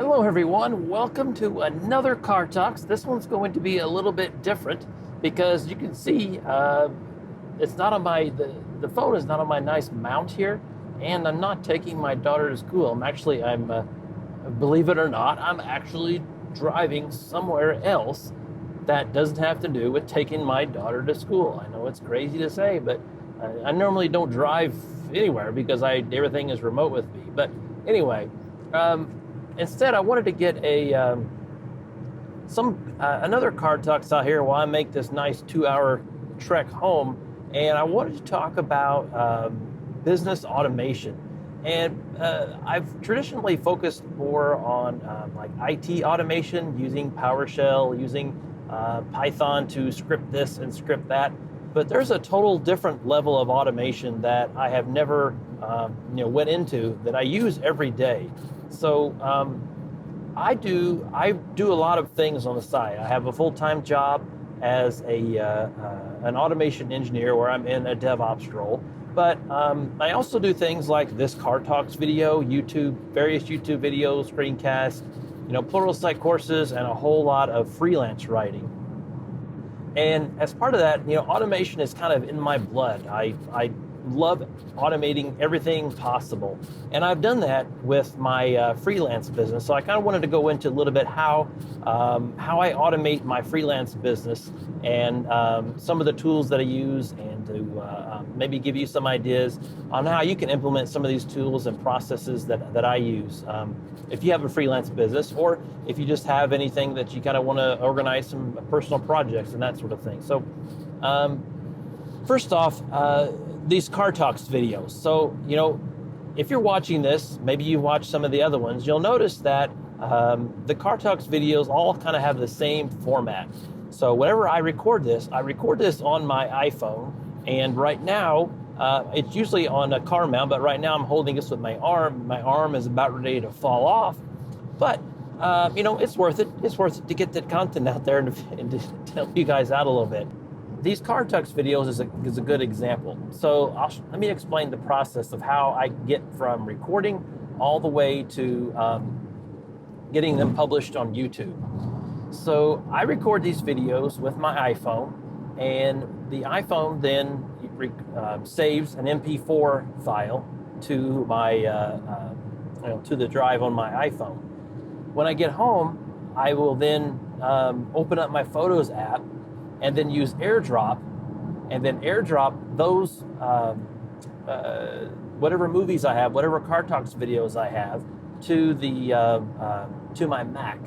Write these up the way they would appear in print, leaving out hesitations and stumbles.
Hello everyone, welcome to another Car Talks. This one's going to be a little bit different because you can see it's not on the phone is not on my nice mount here, and I'm not taking my daughter to school. I'm believe it or not, I'm actually driving somewhere else that doesn't have to do with taking my daughter to school. I know it's crazy to say, but I normally don't drive anywhere because everything is remote with me. But anyway, instead, I wanted to get another Car Talks out here while I make this nice 2-hour trek home, and I wanted to talk about business automation. And I've traditionally focused more on like IT automation, using PowerShell, using Python to script this and script that. But there's a total different level of automation that I have never went into that I use every day. So I do a lot of things on the side. I have a full-time job as an automation engineer where I'm in a DevOps role. But I also do things like this Car Talks video, various YouTube videos, screencasts, Pluralsight courses, and a whole lot of freelance writing. And as part of that, automation is kind of in my blood. I love automating everything possible. And I've done that with my freelance business. So I kind of wanted to go into a little bit how I automate my freelance business and some of the tools that I use, and to maybe give you some ideas on how you can implement some of these tools and processes that I use. If you have a freelance business, or if you just have anything that you kind of want to organize some personal projects and that sort of thing. So first off, these Car Talks videos. So, if you're watching this, maybe you watch some of the other ones, you'll notice that the Car Talks videos all kind of have the same format. So whenever I record this on my iPhone, and right now, it's usually on a car mount, but right now I'm holding this with my arm. My arm is about ready to fall off, but it's worth it. It's worth it to get that content out there and to help you guys out a little bit. These Car Talks videos is a good example. So let me explain the process of how I get from recording all the way to getting them published on YouTube. So I record these videos with my iPhone, and the iPhone then saves an MP4 file to my to the drive on my iPhone. When I get home, I will then open up my Photos app, and then use AirDrop, and then AirDrop those whatever movies I have, whatever Car Talks videos I have, to my Mac.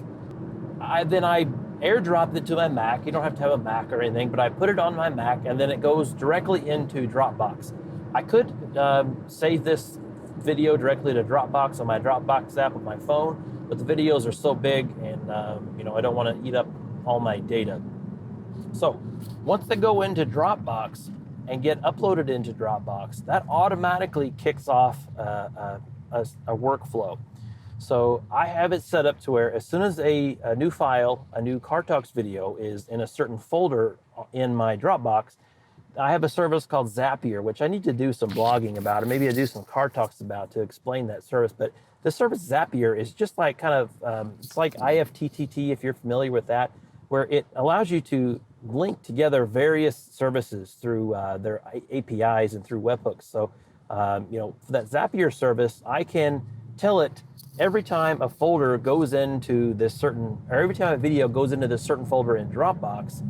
I AirDrop it to my Mac. You don't have to have a Mac or anything, but I put it on my Mac, and then it goes directly into Dropbox. I could save this video directly to Dropbox on my Dropbox app on my phone, but the videos are so big, and I don't want to eat up all my data. So once they go into Dropbox and get uploaded into Dropbox, that automatically kicks off a workflow. So I have it set up to where as soon as a new file, a new Car Talks video is in a certain folder in my Dropbox, I have a service called Zapier, which I need to do some blogging about, and maybe I do some Car Talks about to explain that service. But the service Zapier is just like it's like IFTTT, if you're familiar with that, where it allows you to link together various services through their APIs and through webhooks. So, for that Zapier service, I can tell it every time a folder goes into every time a video goes into this certain folder in Dropbox,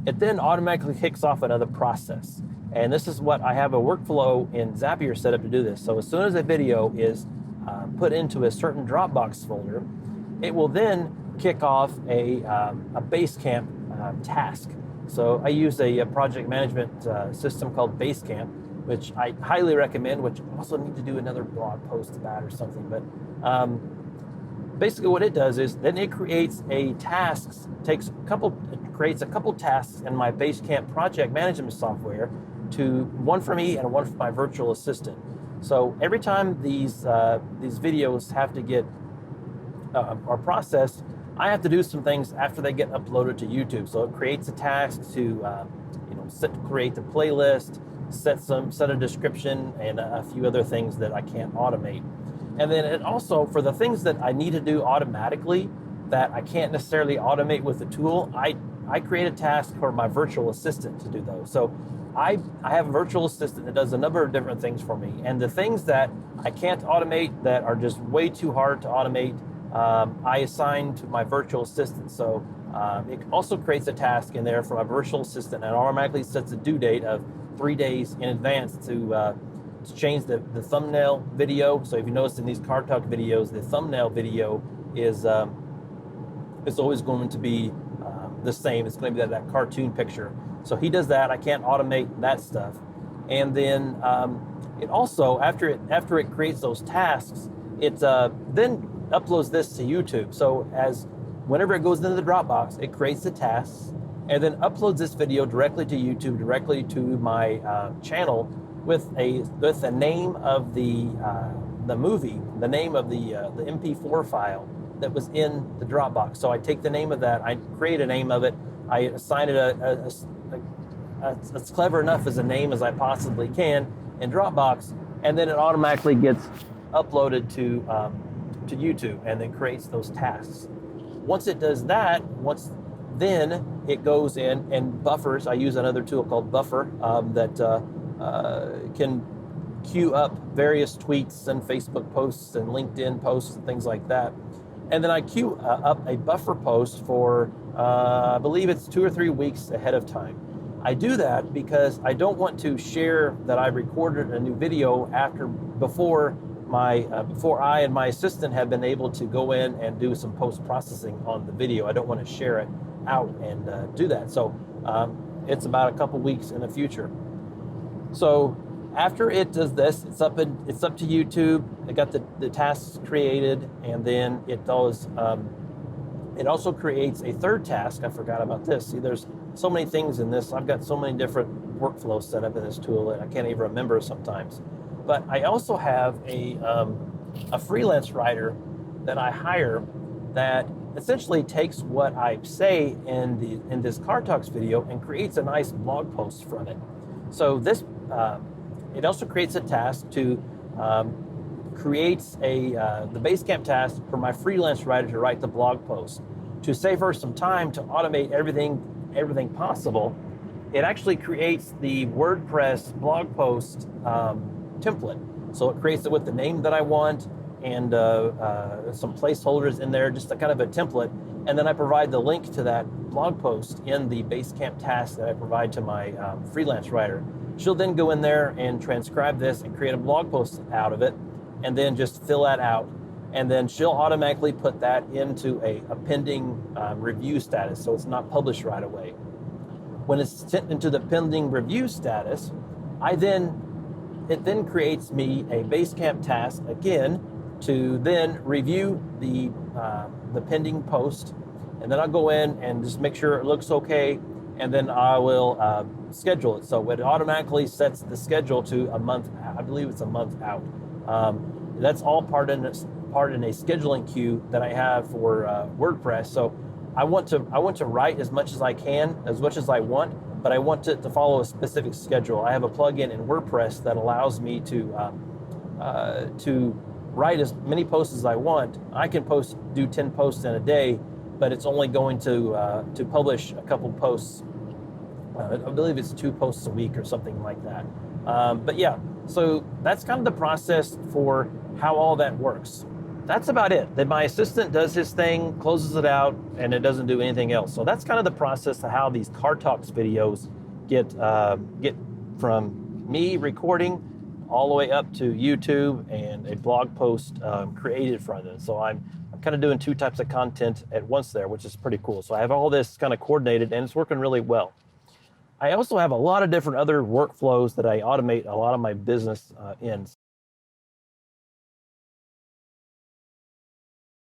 it then automatically kicks off another process. And this is what I have a workflow in Zapier set up to do this. So as soon as a video is put into a certain Dropbox folder, it will then kick off a Basecamp task. So I use a project management system called Basecamp, which I highly recommend, which I also need to do another blog post about or something. But basically what it does is then it creates it creates a couple tasks in my Basecamp project management software, one for me and one for my virtual assistant. So every time these videos have to get are processed, I have to do some things after they get uploaded to YouTube. So it creates a task to create the playlist, set a description, and a few other things that I can't automate. And then it also, for the things that I need to do automatically that I can't necessarily automate with the tool, I create a task for my virtual assistant to do those. So I have a virtual assistant that does a number of different things for me. And the things that I can't automate, that are just way too hard to automate, I assign to my virtual assistant. So it also creates a task in there for my virtual assistant and automatically sets a due date of 3 days in advance to change the thumbnail video. So if you notice in these Car Talk videos, the thumbnail video is always going to be the same. It's going to be that cartoon picture. So he does that. I can't automate that stuff. And then it also, after it creates those tasks, it then uploads this to YouTube. So whenever it goes into the Dropbox, it creates the tasks and then uploads this video directly to YouTube, directly to my channel with the name of the movie, the name of the MP4 file that was in the Dropbox. So I take the name of that, I create a name of it, I assign it as clever enough as a name as I possibly can in Dropbox, and then it automatically gets uploaded to YouTube and then creates those tasks. Once it does that, then it goes in and buffers. I use another tool called Buffer that can queue up various tweets and Facebook posts and LinkedIn posts and things like that. And then I queue up a buffer post for, I believe it's 2 or 3 weeks ahead of time. I do that because I don't want to share that I recorded a new video before I and my assistant have been able to go in and do some post-processing on the video. I don't want to share it out and do that. So it's about a couple weeks in the future. So after it does this, it's up to YouTube. I got the tasks created, and then it does. It also creates a third task. I forgot about this. See, there's so many things in this. I've got so many different workflows set up in this tool that I can't even remember sometimes. But I also have a freelance writer that I hire that essentially takes what I say in this Car Talks video and creates a nice blog post from it. So this it also creates a task to creates the Basecamp task for my freelance writer to write the blog post. To save her some time to automate everything possible, it actually creates the WordPress blog post template. So it creates it with the name that I want and some placeholders in there, just a kind of a template. And then I provide the link to that blog post in the Basecamp task that I provide to my freelance writer. She'll then go in there and transcribe this and create a blog post out of it, and then just fill that out. And then she'll automatically put that into a pending review status, so it's not published right away. When it's sent into the pending review status, it then creates me a Basecamp task again to then review the pending post, and then I'll go in and just make sure it looks okay, and then I will schedule it. So it automatically sets the schedule to a month. I believe it's a month out. That's all part in a scheduling queue that I have for WordPress. So I want to write as much as I can, as much as I want, but I want it to follow a specific schedule. I have a plugin in WordPress that allows me to write as many posts as I want. I can do 10 posts in a day, but it's only going to publish a couple posts. I believe it's 2 posts a week or something like that. But yeah, so that's kind of the process for how all that works. That's about it. Then my assistant does his thing, closes it out, and it doesn't do anything else. So that's kind of the process of how these Car Talks videos get from me recording all the way up to YouTube and a blog post created from it. So I'm kind of doing 2 types of content at once there, which is pretty cool. So I have all this kind of coordinated, and it's working really well. I also have a lot of different other workflows that I automate a lot of my business in.